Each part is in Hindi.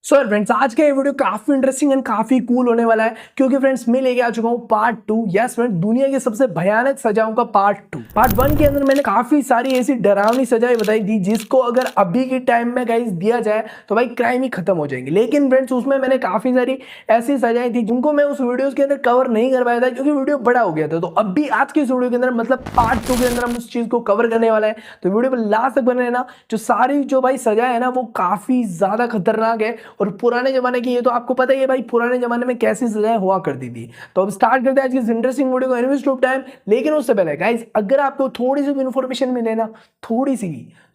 सो फ्रेंड्स आज का ये वीडियो काफी इंटरेस्टिंग एंड काफी कूल होने वाला है क्योंकि फ्रेंड्स मैं लेके आ चुका हूँ पार्ट 2। यस फ्रेंड्स, दुनिया की सबसे भयानक सजाओं का पार्ट 2। पार्ट 1 के अंदर मैंने काफी सारी ऐसी डरावनी सजाएं बताई थी जिसको अगर अभी के टाइम में गाइस दिया जाए तो भाई क्राइम ही खत्म हो जाएंगे। लेकिन फ्रेंड्स उसमें मैंने काफी सारी ऐसी सजाएं थी जिनको मैं उस वीडियो के अंदर कवर नहीं कर पाया था क्योंकि वीडियो बड़ा हो गया था। तो अभी आज की इस वीडियो के अंदर मतलब पार्ट 2 के अंदर हम उस चीज को कवर करने वाला है। तो वीडियो पर लास्ट तक बने रहना। जो सारी जो भाई सजा है ना वो काफी ज्यादा खतरनाक है और पुराने जमाने की, ये तो आपको पता ही है भाई पुराने जमाने में कैसी सजाएं हुआ करती थी। तो अब स्टार्ट करते हैं आज की इस इंटरेस्टिंग वीडियो को एनीवेज टू टाइम। लेकिन उससे पहले गाइस अगर आपको थोड़ी सी इन्फॉर्मेशन मिले ना, थोड़ी सी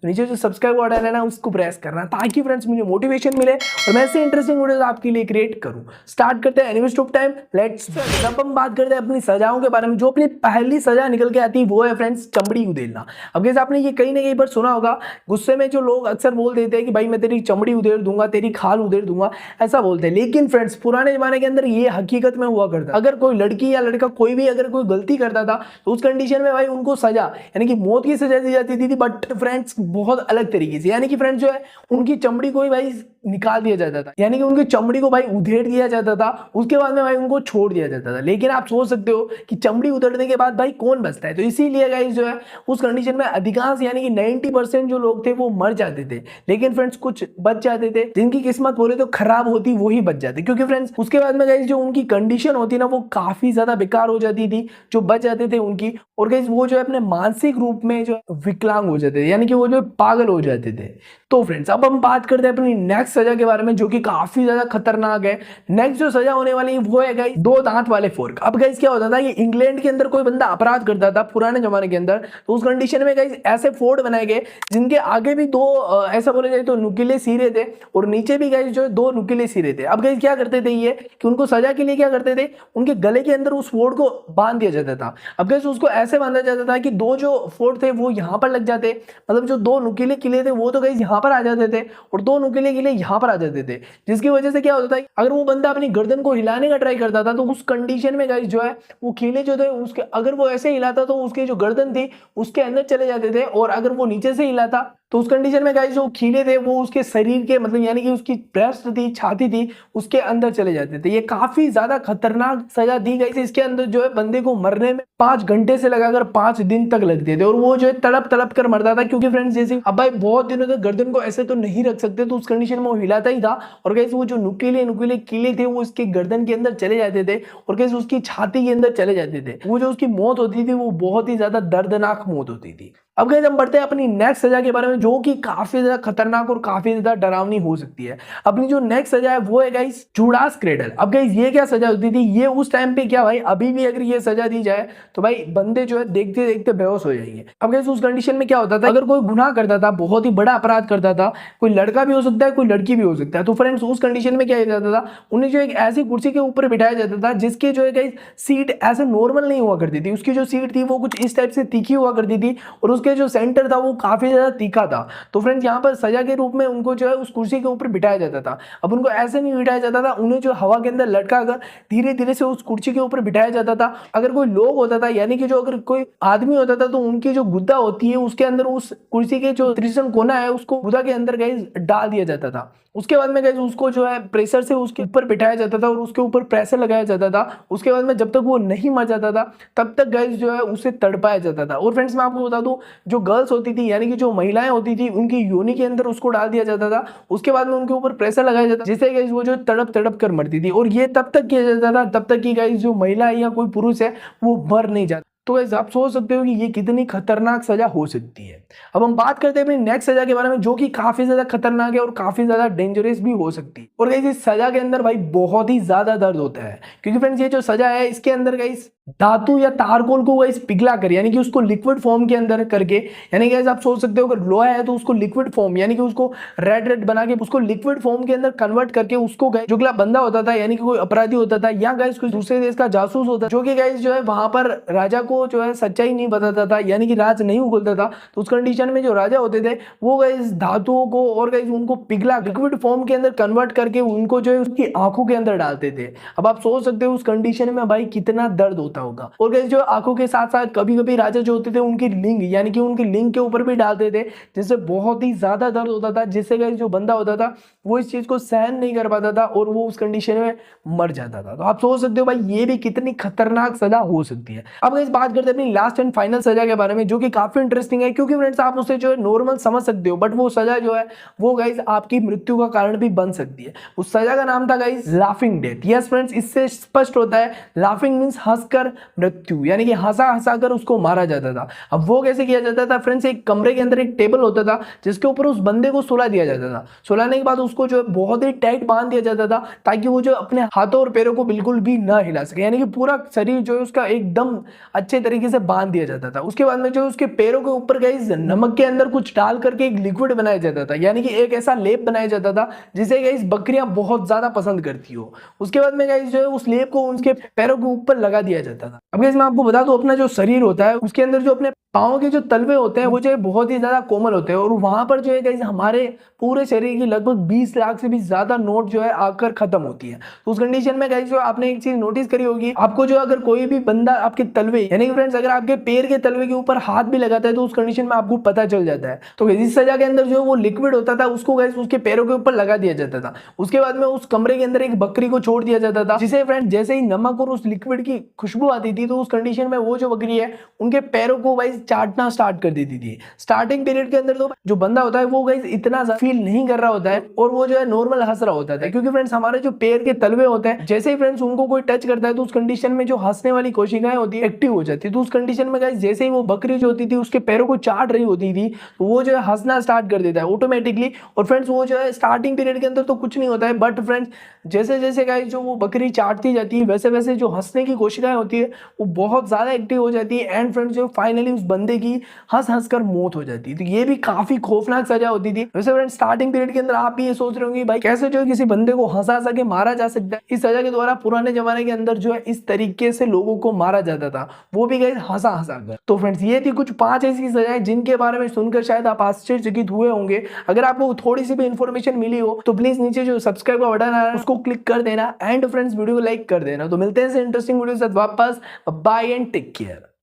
तो नीचे जो सब्सक्राइब बटन है ना उसको प्रेस करना ताकि फ्रेंड्स मुझे मोटिवेशन मिले और मैं ऐसे इंटरेस्टिंग वीडियोस आपके लिए क्रिएट करूं। स्टार्ट करते हैं एनीवेज टू टाइम, लेट्स। अब हम बात करते हैं अपनी सजाओं के बारे में। जो अपनी पहली सजा निकल के आती है वो है फ्रेंड्स चमड़ी उधेड़ना। अब गाइस आपने ये कहीं ना कहीं पर सुना होगा, गुस्से में जो लोग अक्सर बोल देते हैं कि भाई मैं तेरी चमड़ी उधेड़ दूंगा, तेरी खाल उधेड़ दूंगा, ऐसा बोलते हैं। लेकिन फ्रेंड्स पुराने जमाने के अंदर ये हकीकत में हुआ करता। अगर कोई लड़की या लड़का कोई भी अगर कोई गलती करता था तो उस कंडीशन में भाई उनको सजा यानी कि मौत की सजा दी जाती थी। बट फ्रेंड्स बहुत अलग तरीके से, यानी कि फ्रेंड्स जो है उनकी चमड़ी को ही भाई निकाल दिया जाता था, यानी कि उनकी चमड़ी को भाई उधेड़ दिया जाता था। उसके बाद में भाई उनको छोड़ दिया जाता था। लेकिन आप सोच सकते हो कि चमड़ी उधेड़ने के बाद भाई कौन बचता है। तो इसीलिए गाइस जो है उस कंडीशन में अधिकांश यानी कि 90% जो लोग थे वो मर जाते थे। लेकिन फ्रेंड्स कुछ बच जाते थे, जिनकी किस्मत बोले तो खराब होती वही बच जाते, क्योंकि फ्रेंड्स उसके बाद में गाइस जो उनकी कंडीशन होती ना वो काफी ज्यादा बेकार हो जाती थी जो बच जाते थे उनकी। और गाइस वो जो है अपने मानसिक रूप में जो विकलांग हो जाते थे, यानी कि वो जो पागल हो जाते थे। तो फ्रेंड्स अब हम बात करते हैं अपनी नेक्स्ट सजा के बारे में जो कि काफी ज्यादा खतरनाक है। नेक्स्ट जो सजा होने वाली है वो है गाइस 2 दांत वाले फोर्क। अब गाइस क्या होता था कि इंग्लैंड के अंदर कोई बंदा अपराध करता था पुराने जमाने के अंदर, तो उस कंडीशन में गाइस ऐसे फोर्ट बनाए गए जिनके आगे भी 2 ऐसा बोले जाए तो नुकीले सिरे थे और नीचे भी गाइस जो 2 नुकीले सिरे थे। अब गाइस क्या करते थे ये कि उनको सजा के लिए क्या करते थे, उनके गले के अंदर उस फोर्ट को बांध दिया जाता था। अब गाइस उसको ऐसे बांधा जाता था कि 2 जो फोर्ट थे वो यहाँ पर लग जाते, मतलब जो 2 नुकीले किले थे वो तो गाइस यहाँ पर आ जाते थे और 2 नुकीले किले यहाँ पर आ जाते थे। जिसकी वजह से क्या होता था, अगर वो बंदा अपनी गर्दन को हिलाने का ट्राई करता था तो उस कंडीशन में गाइस जो है वो खीले जो थे उसके अगर वो ऐसे हिलाता तो उसकी जो गर्दन थी उसके अंदर चले जाते थे, और अगर वो नीचे से हिलाता तो उस कंडीशन में गाइस जो खीले थे वो उसके शरीर के मतलब यानी कि उसकी ब्रेस्ट थी, छाती थी, उसके अंदर चले जाते थे। ये काफी ज्यादा खतरनाक सजा दी गई थी। इसके अंदर जो है बंदे को मरने में 5 घंटे से लगाकर 5 दिन तक लगते थे और वो जो है तड़प तड़प कर मरता था, क्योंकि फ्रेंड्स जैसे अब भाई बहुत दिनों तक गर्दन को ऐसे तो नहीं रख सकते तो उस कंडीशन में वो हिलाता ही था और गाइस वो जो नुकीले कीले थे वो उसके गर्दन के अंदर चले जाते थे और गाइस उसकी छाती के अंदर चले जाते थे। वो जो उसकी मौत होती थी वो बहुत ही ज्यादा दर्दनाक मौत होती थी। अब गाइस हम बढ़ते हैं अपनी नेक्स्ट सजा के बारे में जो कि काफी ज्यादा खतरनाक और काफी ज्यादा डरावनी हो सकती है। अपनी जो नेक्स्ट सजा है वो है गाइस जुडास क्रेडल। अब गाइस ये क्या सजा होती थी, ये उस टाइम पे क्या भाई अभी भी अगर ये सजा दी जाए तो भाई बंदे जो है देखते देखते बेहोश हो जाएंगे। अब गाइस उस कंडीशन में क्या होता था, अगर कोई गुनाह करता था, बहुत ही बड़ा अपराध करता था, कोई लड़का भी हो सकता है कोई लड़की भी हो सकता है, तो फ्रेंड्स उस कंडीशन में क्या किया जाता था, उन्हें जो एक ऐसी कुर्सी के ऊपर बिठाया जाता था जिसके जो है गाइस सीट ऐसे नॉर्मल नहीं हुआ करती थी। उसकी जो सीट थी वो कुछ इस टाइप से तीखी हुआ करती थी और उसके जो सेंटर था वो काफी ज्यादा तीखा था। तो फ्रेंड्स यहाँ पर सजा के रूप में उनको जो है उस कुर्सी के ऊपर बिठाया जाता था। अब उनको ऐसे नहीं बिठाया जाता था, उन्हें जो हवा के अंदर लटका कर धीरे धीरे से उस कुर्सी के ऊपर बिठाया जाता था। अगर कोई लोग होता था यानी कि जो अगर कोई आदमी होता था तो उनकी जो गुद्दा होती है उसके अंदर उस कुर्सी के जो त्रिशण कोना है उसको गुदा के अंदर गाइस डाल दिया जाता था। उसके बाद में गाइस उसको जो है प्रेशर से उसके ऊपर बिठाया जाता था और उसके ऊपर प्रेशर लगाया जाता था। उसके बाद में जब तक वो नहीं मर जाता था तब तक गाइस जो है उसे तड़पाया जाता था। और फ्रेंड्स मैं आपको बता दूं, जो गर्ल्स होती थी यानी कि जो महिलाएं होती थी उनकी योनि के अंदर उसको डाल दिया जाता था। उसके बाद में उनके ऊपर प्रेशर लगाया जाता जिससे गाइस वो जो तड़प तड़प कर मरती थी। और ये तब तक किया जाता था तब तक कि गाइस जो महिला है या कोई पुरुष है वो मर नहीं जाता। तो गाइस आप सोच सकते हो कि ये कितनी खतरनाक सजा हो सकती है। अब हम बात करते हैं अपनी नेक्स्ट सजा के बारे में जो कि काफी ज्यादा खतरनाक है और काफी ज्यादा डेंजरस भी हो सकती है। और गाइस इस सजा के अंदर भाई बहुत ही ज्यादा दर्द होता है, क्योंकि फ्रेंड्स ये जो सजा है इसके अंदर गाइस धातु या तारकोल को गाइस पिघला कर यानी कि उसको लिक्विड फॉर्म के अंदर करके, यानी गाइस आप सोच सकते हो अगर लोहा है तो उसको लिक्विड फॉर्म यानी कि उसको रेड रेड बना के उसको लिक्विड फॉर्म के अंदर कन्वर्ट करके उसको गाइस जो बंदा होता था यानी कि कोई अपराधी होता था या गाइस कोई दूसरे देश का जासूस होता जो कि गाइस जो है वहां पर राजा को जो है सच्चाई नहीं बताता था यानी कि राज नहीं उगलता था, तो उस कंडीशन में जो राजा होते थे वो गाइस धातुओं को और गाइस उनको पिघला लिक्विड फॉर्म के अंदर कन्वर्ट करके उनको जो है उसकी आंखों के अंदर डालते थे। अब आप सोच सकते हो उस कंडीशन में भाई कितना दर्द होता होता होगा। और गाइस जो आंखों के साथ साथ कभी कभी राजा जो होते थे उनकी लिंग यानी कि उनकी लिंग के ऊपर भी डालते थे, जिससे बहुत ही ज्यादा दर्द होता था, जिससे गाइस जो बंदा होता था वो इस चीज को सहन नहीं कर पाता था और वो उस कंडीशन में मर जाता था। तो आप सोच सकते हो भाई ये भी कितनी खतरनाक सजा हो सकती है। अब गाइस बात करते हैं अपनी लास्ट एंड फाइनल सजा के बारे में, जो कि काफी इंटरेस्टिंग है, क्योंकि फ्रेंड्स आप उसे जो है नॉर्मल समझ सकते हो, बट वो सजा जो है वो गाइस आपकी मृत्यु का कारण भी बन सकती है। उस सजा का नाम था guys laughing death. Yes friends, इससे स्पष्ट होता है लाफिंग मींस हंसकर मृत्यु, यानी कि हंसा हंसा कर उसको मारा जाता था। अब वो कैसे किया जाता था फ्रेंड्स, एक कमरे के अंदर एक टेबल होता था जिसके ऊपर उस बंदे को सुला दिया जाता था। सुलाने के बाद उसको जो है बहुत ही टाइट बांध दिया जाता था ताकि वो जो अपने हाथों और पैरों को बिल्कुल भी ना हिला सके, यानी कि पूरा शरीर जो है उसका एकदम अच्छे तरीके से बांध दिया जाता था। उसके बाद में जो उसके पैरों के ऊपर गाइस नमक के अंदर कुछ डाल करके एक लिक्विड बनाया जाता था, यानी कि एक ऐसा लेप बनाया जाता था जिसे गाइस बकरियां बहुत ज्यादा पसंद करती हो। उसके बाद में गाइस जो है उस लेप को उनके पैरों के ऊपर लगा दिया जाता था। अब गाइस मैं आपको बता दूं, अपना जो शरीर होता है उसके अंदर जो अपने पाँव के जो तलवे होते हैं वो जो है बहुत ही ज्यादा कोमल होते हैं, और वहां पर जो है गाइस हमारे पूरे शरीर की लगभग 20 लाख से भी ज्यादा नोट जो है आकर खत्म होती है। तो उस कंडीशन में गाइस जो आपने एक चीज नोटिस करी होगी, आपको जो अगर कोई भी बंदा आपके तलवे यानी कि फ्रेंड्स अगर आपके पैर के तलवे के ऊपर हाथ भी लगाता है तो उस कंडीशन में आपको पता चल जाता है। तो इस सजा के अंदर जो वो लिक्विड होता था उसको गाइस उसके पैरों के ऊपर लगा दिया जाता था। उसके बाद में उस कमरे के अंदर एक बकरी को छोड़ दिया जाता था, जिसे फ्रेंड्स जैसे ही नमक और उस लिक्विड की खुशबू आती थी तो उस कंडीशन में वो जो बकरी है उनके पैरों को गाइस चाटना स्टार्ट कर देती थी। स्टार्टिंग पीरियड के अंदर तो जो बंदा होता है वो गाइस इतना फील नहीं कर रहा होता है और वो जो है नॉर्मल हंस रहा होता है, क्योंकि फ्रेंड्स हमारे जो पैर के तलवे होते हैं जैसे ही फ्रेंड्स उनको कोई टच करता है तो उस कंडीशन में जो हंसने वाली कोशिकाएं होती है एक्टिव हो जाती है। तो उस कंडीशन में गाइस जैसे ही वो बकरी जो होती थी उसके पैरों को चाट रही होती थी तो वो जो है हंसना स्टार्ट कर देता है ऑटोमेटिकली। और फ्रेंड्स वो जो है स्टार्टिंग पीरियड के अंदर तो कुछ नहीं होता है, बट फ्रेंड्स जैसे जैसे गाइस जो वो बकरी चाटती जाती है वैसे वैसे जो हंसने की कोशिकाएं होती है वो बहुत ज्यादा एक्टिव हो जाती है, एंड फ्रेंड्स जो फाइनली उस बंदे की हंस हंस कर मौत हो जाती है। तो ये भी काफी खौफनाक सजा होती थी। वैसे फ्रेंड्स स्टार्टिंग पीरियड के अंदर आप भी ये सोच रहे होंगे भाई कैसे जो किसी बंदे को हंसा हंसा के मारा जा सकता है। इस सजा के द्वारा पुराने जमाने के अंदर जो है इस तरीके से लोगों को मारा जाता था, वो भी गाइस हंसा हंसा कर। तो फ्रेंड्स ये थी कुछ 5 ऐसी सजाएं जिनके बारे में सुनकर शायद आप आश्चर्यचकित हुए होंगे। अगर आपको थोड़ी सी भी इंफॉर्मेशन मिली हो तो प्लीज नीचे जो सब्सक्राइब का बटन है उसको क्लिक कर देना, एंड फ्रेंड्स वीडियो को लाइक कर देना। तो मिलते हैं इंटरेस्टिंग वीडियो के साथ वापस। Bye and take care.